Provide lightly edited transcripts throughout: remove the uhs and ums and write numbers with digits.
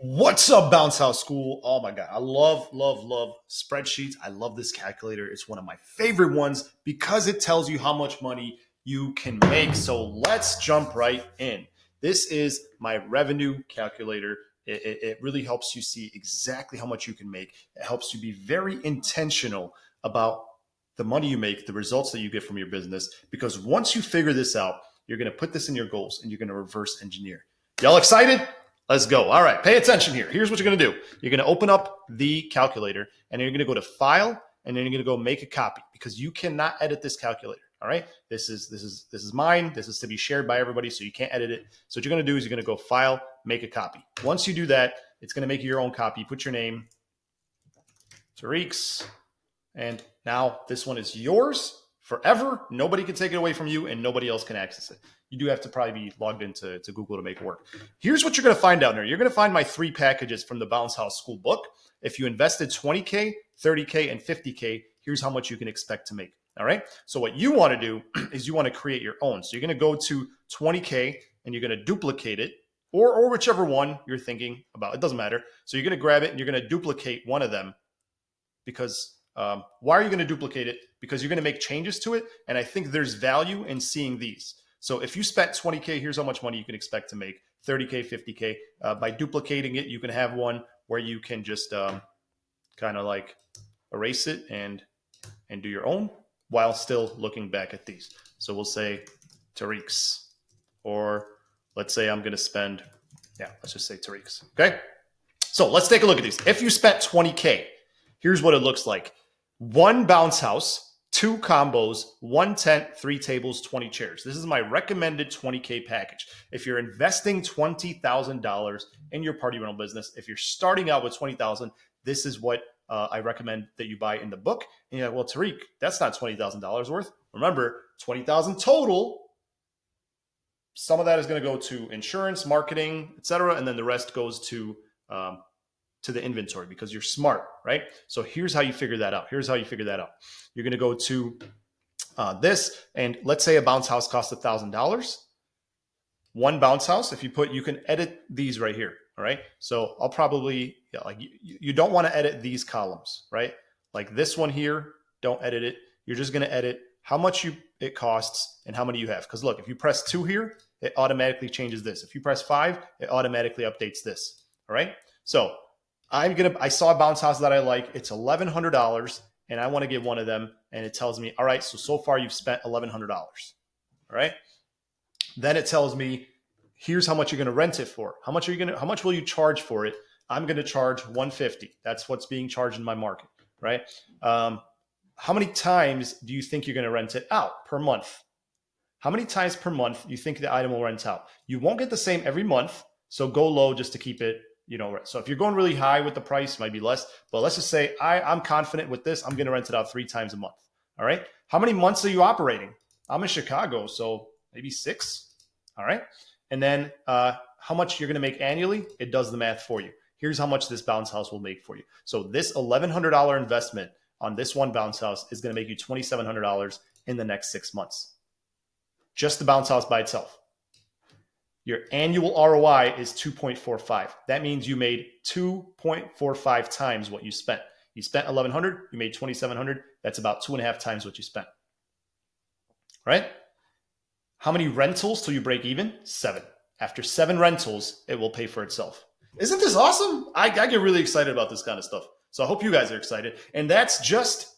What's up, Bounce House School? Oh my God. I love spreadsheets. I love this calculator. It's one of my favorite ones because it tells you how much money you can make. So let's jump right in. This is my revenue calculator. It really helps you see exactly how much you can make. It helps you be very intentional about the money you make, the results that you get from your business. Because once you figure this out, you're going to put this in your goals and you're going to reverse engineer. Y'all excited? Let's go. All right, pay attention here. Here's what you're going to do. You're going to open up the calculator and then you're going to go to File and then you're going to go make a copy because you cannot edit this calculator. All right, this is mine. This is to be shared by everybody, so you can't edit it. So what you're going to do is you're going to go File, make a copy. Once you do that, it's going to make you your own copy. Put your name, Tariq's, and now this one is yours forever. Nobody can take it away from you and nobody else can access it. You do have to probably be logged into Google to make it work. Here's what you're going to find down there. You're going to find my 3 packages from the Bounce House School book. If you invested 20K, 30K, and 50K, here's how much you can expect to make. All right. So what you want to do is you want to create your own. So you're going to go to 20K and you're going to duplicate it or whichever one you're thinking about. It doesn't matter. So you're going to grab it and you're going to duplicate one of them because why are you going to duplicate it? Because you're going to make changes to it. And I think there's value in seeing these. So if you spent 20K, here's how much money you can expect to make, 30K, 50K. By duplicating it, you can have one where you can just kind of like erase it and do your own while still looking back at these. So we'll say Tariq's, or let's say I'm going to spend, let's just say Tariq's. Okay. So let's take a look at these. If you spent 20K, here's what it looks like. 1 bounce house, 2 combos, 1 tent, 3 tables, 20 chairs. This is my recommended 20K package. If you're investing $20,000 in your party rental business, if you're starting out with $20,000, this is what I recommend that you buy in the book. And you're like, well, Tariq, that's not $20,000 worth. Remember, $20,000 total. Some of that is going to go to insurance, marketing, etc., and then the rest goes to the inventory because you're smart, right? So here's how you figure that out. You're going to go to this, and let's say a bounce house costs $1,000. 1 bounce house, if you put, you can edit these right here, all right? So I'll probably, you don't want to edit these columns, right? Like this one here, don't edit it. You're just going to edit how much it costs and how many you have. Because look, if you press 2 here, it automatically changes this. If you press 5, it automatically updates this, all right? So I saw a bounce house that I like. It's $1,100 and I want to get one of them. And it tells me, all right, so far you've spent $1,100. All right. Then it tells me, here's how much you're going to rent it for. How much will you charge for it? I'm going to charge $150. That's what's being charged in my market. Right. How many times do you think you're going to rent it out per month? How many times per month do you think the item will rent out? You won't get the same every month. So go low just to keep it, so if you're going really high with the price, it might be less, but let's just say I'm confident with this. I'm going to rent it out 3 times a month. All right. How many months are you operating? I'm in Chicago, so maybe 6. All right. And then how much you're going to make annually, it does the math for you. Here's how much this bounce house will make for you. So this $1,100 investment on this 1 bounce house is going to make you $2,700 in the next 6 months. Just the bounce house by itself. Your annual ROI is 2.45. That means you made 2.45 times what you spent. You spent $1,100, you made $2,700. That's about 2.5 times what you spent. Right? How many rentals till you break even? 7. After 7 rentals, it will pay for itself. Isn't this awesome? I get really excited about this kind of stuff. So I hope you guys are excited. And that's just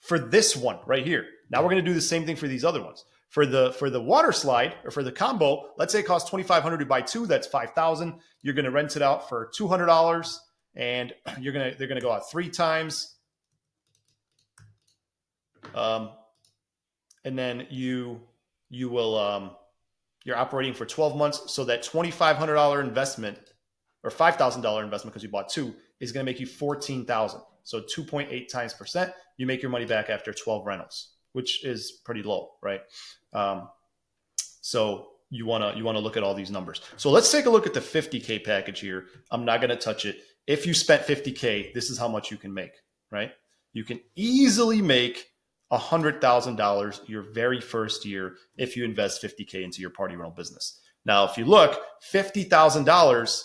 for this one right here. Now we're going to do the same thing for these other ones. For the water slide or for the combo, let's say it costs $2,500 to buy 2. That's $5,000. You're going to rent it out for $200, and they're going to go out 3 times. And then you will you're operating for 12 months. So that $2,500 investment or $5,000 investment because you bought 2 is going to make you $14,000. So 2.8 times percent, you make your money back after 12 rentals, which is pretty low, right? So you want to look at all these numbers. So let's take a look at the 50K package here. I'm not going to touch it. If you spent 50K, this is how much you can make, right? You can easily make $100,000 your very first year if you invest 50K into your party rental business. Now, if you look, $50,000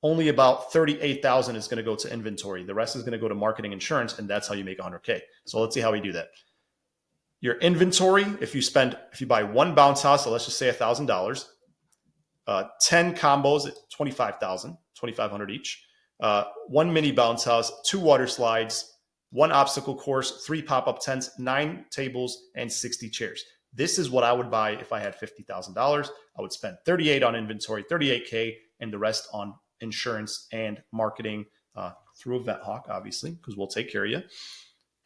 only about 38,000 is going to go to inventory. The rest is going to go to marketing, insurance, and that's how you make 100K. So let's see how we do that. Your inventory, if you buy one bounce house, so let's just say $1,000, 10 combos at 25,000, 2,500 each, one mini bounce house, 2 water slides, 1 obstacle course, 3 pop-up tents, 9 tables, and 60 chairs. This is what I would buy if I had $50,000. I would spend 38 on inventory, 38K, and the rest on insurance and marketing through EventHawk, obviously, because we'll take care of you.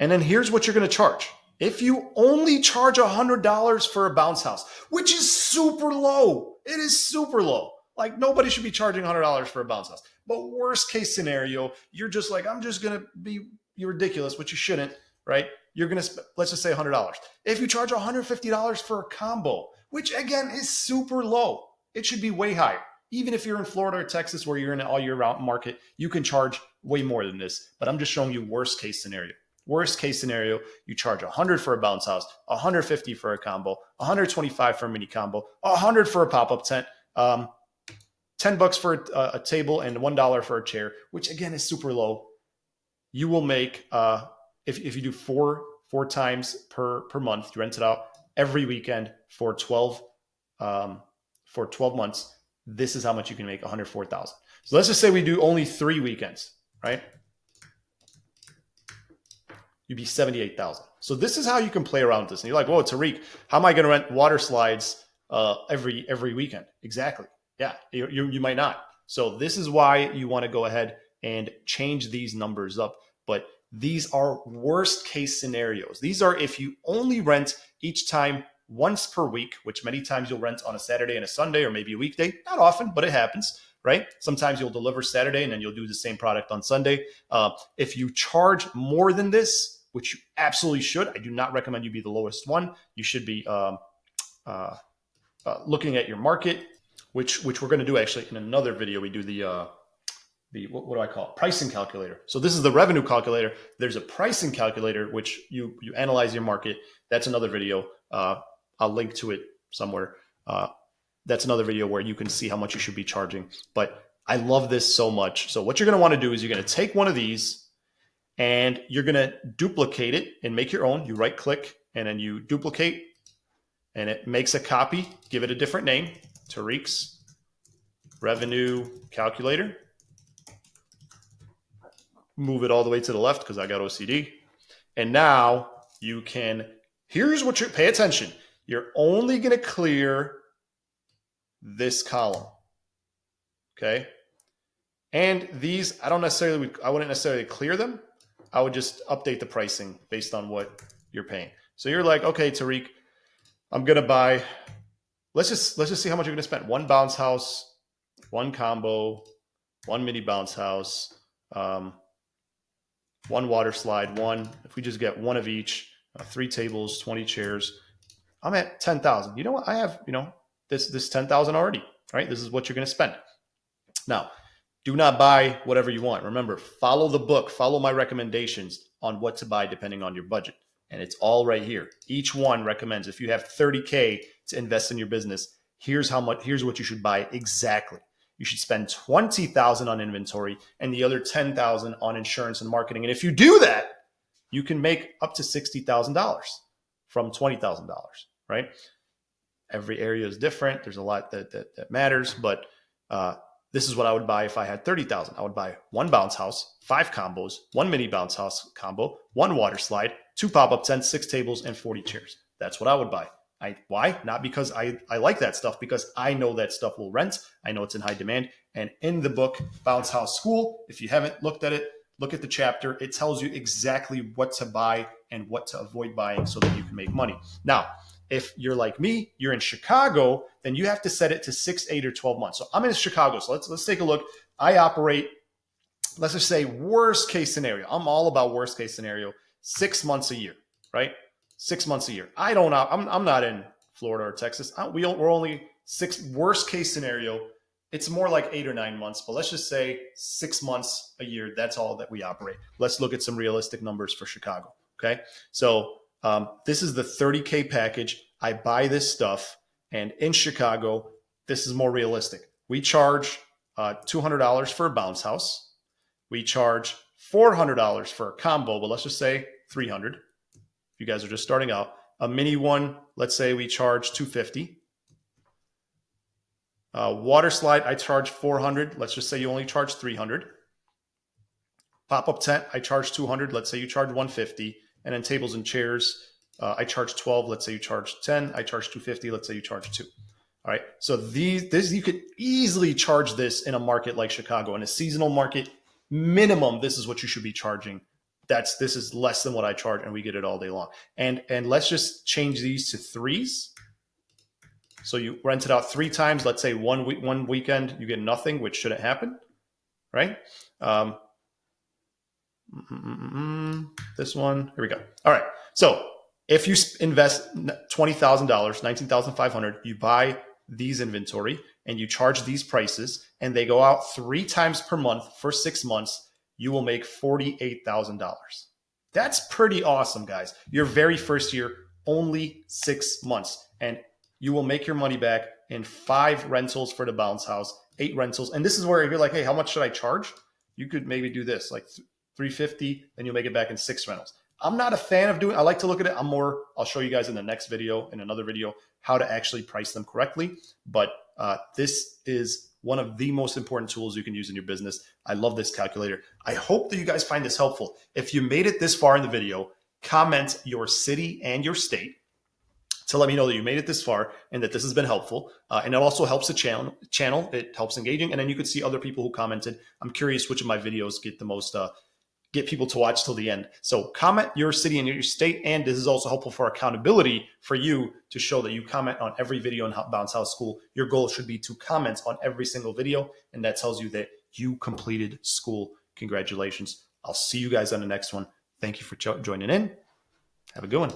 And then here's what you're going to charge. If you only charge $100 for a bounce house, which is super low, it is super low. Like nobody should be charging $100 for a bounce house. But worst case scenario, you're just like, I'm just going to be ridiculous, which you shouldn't, right? You're going to, let's just say $100. If you charge $150 for a combo, which again is super low, it should be way higher. Even if you're in Florida or Texas where you're in an all year round market, you can charge way more than this. But I'm just showing you worst case scenario. Worst case scenario, you charge $100 for a bounce house, $150 for a combo, $125 for a mini combo, $100 for a pop-up tent, $10 for a table, and $1 for a chair, which again is super low. You will make, if you do four times per month, you rent it out every weekend for 12 months. This is how much you can make, $104,000. So let's just say we do only 3 weekends, right? You'd be $78,000. So this is how you can play around with this. And you're like, whoa, Tariq, how am I going to rent water slides every weekend? Exactly. Yeah, you might not. So this is why you want to go ahead and change these numbers up. But these are worst case scenarios. These are if you only rent each time once per week, which many times you'll rent on a Saturday and a Sunday or maybe a weekday. Not often, but it happens, right? Sometimes you'll deliver Saturday and then you'll do the same product on Sunday. If you charge more than this, which you absolutely should, I do not recommend you be the lowest one. You should be looking at your market, which we're going to do actually in another video. We do the what do I call it? Pricing calculator. So this is the revenue calculator. There's a pricing calculator, which you analyze your market. That's another video. I'll link to it somewhere. That's another video where you can see how much you should be charging. But I love this so much. So what you're going to want to do is you're going to take one of these and you're going to duplicate it and make your own. You right click and then you duplicate and it makes a copy. Give it a different name. Tariq's Revenue Calculator. Move it all the way to the left because I got OCD. And now you can, here's what pay attention. You're only going to clear this column. Okay. And these, I wouldn't necessarily clear them. I would just update the pricing based on what you're paying. So you're like, okay, Tariq, I'm going to buy, let's just see how much you're going to spend. 1 bounce house, 1 combo, 1 mini bounce house, 1 water slide, if we just get 1 of each, 3 tables, 20 chairs, I'm at 10,000. You know what? I have, this 10,000 already, right? This is what you're going to spend. Now, do not buy whatever you want. Remember, follow the book, follow my recommendations on what to buy depending on your budget. And it's all right here. Each one recommends if you have 30K to invest in your business, here's what you should buy exactly. You should spend 20,000 on inventory and the other 10,000 on insurance and marketing. And if you do that, you can make up to $60,000 from $20,000, right? Every area is different. There's a lot that matters, but this is what I would buy if I had 30,000. I would buy 1 bounce house, 5 combos, 1 mini bounce house combo, 1 water slide, 2 pop-up tents, 6 tables, and 40 chairs. That's what I would buy. Why? Not because I like that stuff, because I know that stuff will rent. I know it's in high demand. And in the book, Bounce House School, if you haven't looked at it, look at the chapter. It tells you exactly what to buy and what to avoid buying so that you can make money. Now, if you're like me, you're in Chicago, then you have to set it to 6, 8, or 12 months. So I'm in Chicago. So let's take a look. I operate, let's just say worst case scenario. I'm all about worst case scenario, 6 months a year, right? 6 months a year. I'm not in Florida or Texas. We're only 6 worst case scenario. It's more like 8 or 9 months, but let's just say 6 months a year. That's all that we operate. Let's look at some realistic numbers for Chicago. Okay. So this is the 30K package. I buy this stuff, and in Chicago, this is more realistic. We charge $200 for a bounce house. We charge $400 for a combo, but let's just say $300. If you guys are just starting out, a mini one, let's say we charge $250. Water slide, I charge $400. Let's just say you only charge $300. Pop-up tent, I charge $200. Let's say you charge $150. And then tables and chairs, I charge $12. Let's say you charge $10. I charge $250. Let's say you charge $2. All right. So this you could easily charge this in a market like Chicago. In a seasonal market, minimum, this is what you should be charging. This is less than what I charge, and we get it all day long. And let's just change these to threes. So you rent it out 3 times. Let's say one weekend you get nothing, which shouldn't happen, right? This one, here we go. All right. So if you invest $20,000, $19,500, you buy these inventory and you charge these prices, and they go out 3 times per month for 6 months, you will make $48,000. That's pretty awesome, guys. Your very first year, only 6 months, and you will make your money back in 5 rentals for the bounce house, 8 rentals. And this is where if you're like, hey, how much should I charge? You could maybe do this, like $350, then you'll make it back in 6 rentals. I'm not a fan of doing, I like to look at it. I'll show you guys in the next video, in another video, how to actually price them correctly. But this is one of the most important tools you can use in your business. I love this calculator. I hope that you guys find this helpful. If you made it this far in the video, comment your city and your state to let me know that you made it this far and that this has been helpful. And it also helps the channel. It helps engaging. And then you can see other people who commented. I'm curious which of my videos get the most, get people to watch till the end. So comment your city and your state. And this is also helpful for accountability for you to show that you comment on every video in Bounce House School. Your goal should be to comment on every single video. And that tells you that you completed school. Congratulations. I'll see you guys on the next one. Thank you for joining in. Have a good one.